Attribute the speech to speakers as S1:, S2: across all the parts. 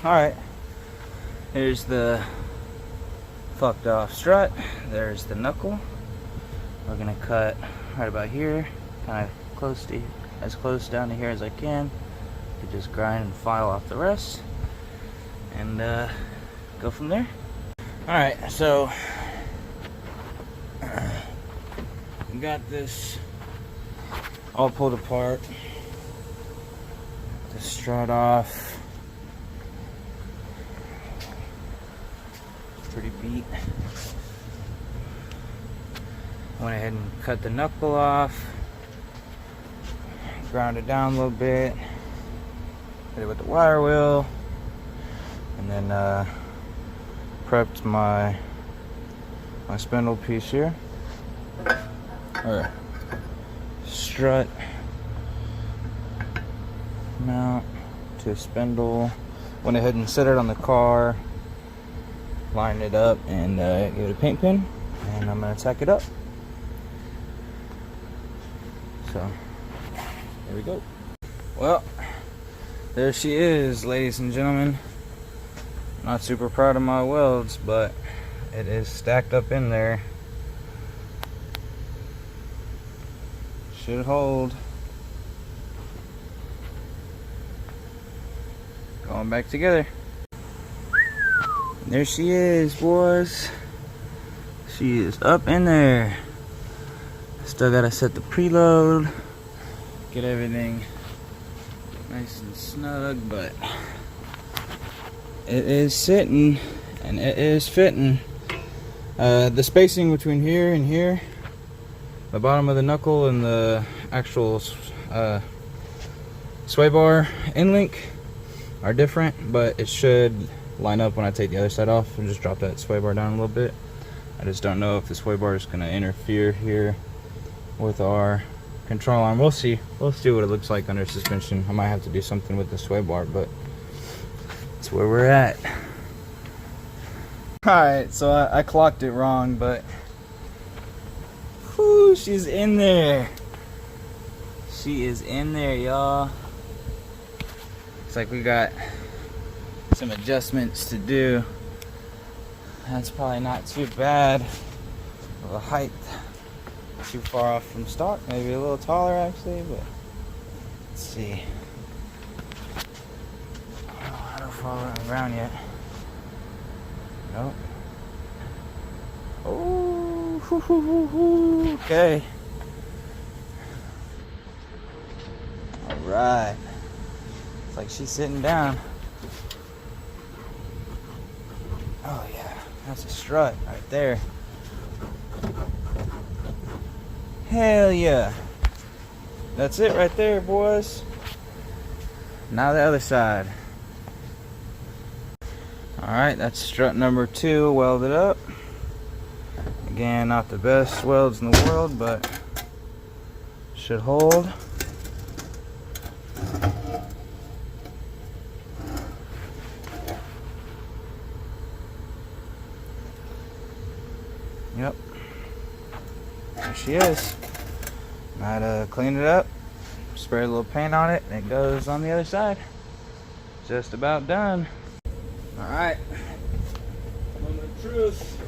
S1: Alright, here's the fucked off strut. There's the knuckle. We're gonna cut right about here, kind of close to, as close down to here as I can. You just grind and file off the rest, and go from there. Alright, so we got this all pulled apart. The strut off. Pretty beat. Went ahead and cut the knuckle off. Ground it down a little bit. Hit it with the wire wheel. And then prepped my spindle piece here. Or strut mount to spindle. Went ahead and set it on the car. Lined it up and give it a paint pen. And I'm going to tack it up. So, there we go. Well, there she is, ladies and gentlemen. Not super proud of my welds, but it is stacked up in there. Should hold. Going back together. There she is, boys. She is up in there. Still gotta set the preload, get everything nice and snug, but it is sitting and it is fitting. The spacing between here and here, the bottom of the knuckle and the actual sway bar end link are different, but it should line up when I take the other side off and just drop that sway bar down a little bit. I just don't know if the sway bar is going to interfere here with our control arm. We'll see. We'll see what it looks like under suspension. I might have to do something with the sway bar, but that's where we're at. Alright, so I clocked it wrong, but whew, she's in there. She is in there, y'all. Looks like we got some adjustments to do. That's probably not too bad. The height too far off from stock, maybe a little taller actually, but let's see. Oh, I don't fall on the ground yet. Nope. Oh, hoo, hoo, hoo, hoo. Okay. All right. It's like she's sitting down. Oh yeah, that's a strut right there. Hell yeah. That's it right there, boys. Now the other side. Alright, that's strut number 2 welded up. Again, not the best welds in the world, but should hold. Yep. There she is. Now to clean it up, spray a little paint on it, and it goes on the other side. Just about done. Alright. Moment of truth.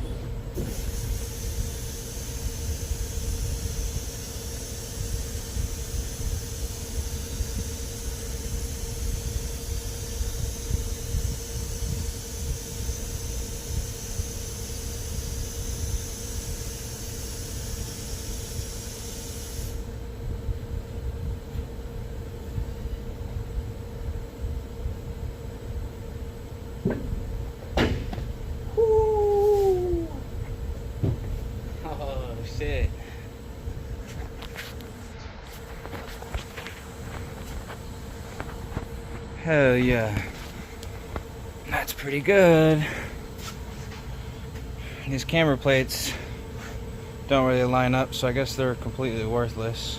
S1: Shit. Hell yeah. That's pretty good. These camera plates don't really line up, so I guess they're completely worthless.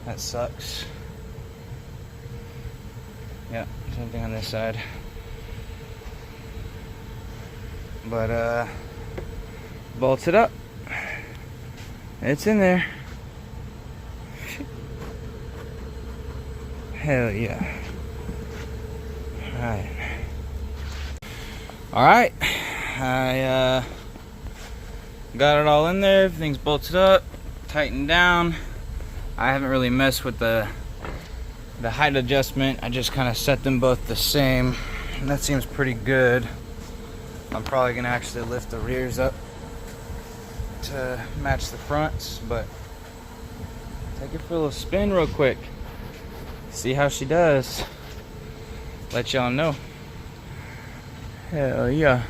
S1: That sucks. Yeah, same thing on this side. But bolts it up. It's in there. Hell yeah. Alright. Alright, I got it all in there, everything's bolted up, tightened down. I haven't really messed with the height adjustment. I just kind of set them both the same, and that seems pretty good. I'm probably gonna actually lift the rears up to match the fronts, but take it for a little spin real quick, see how she does, let y'all know. Hell yeah.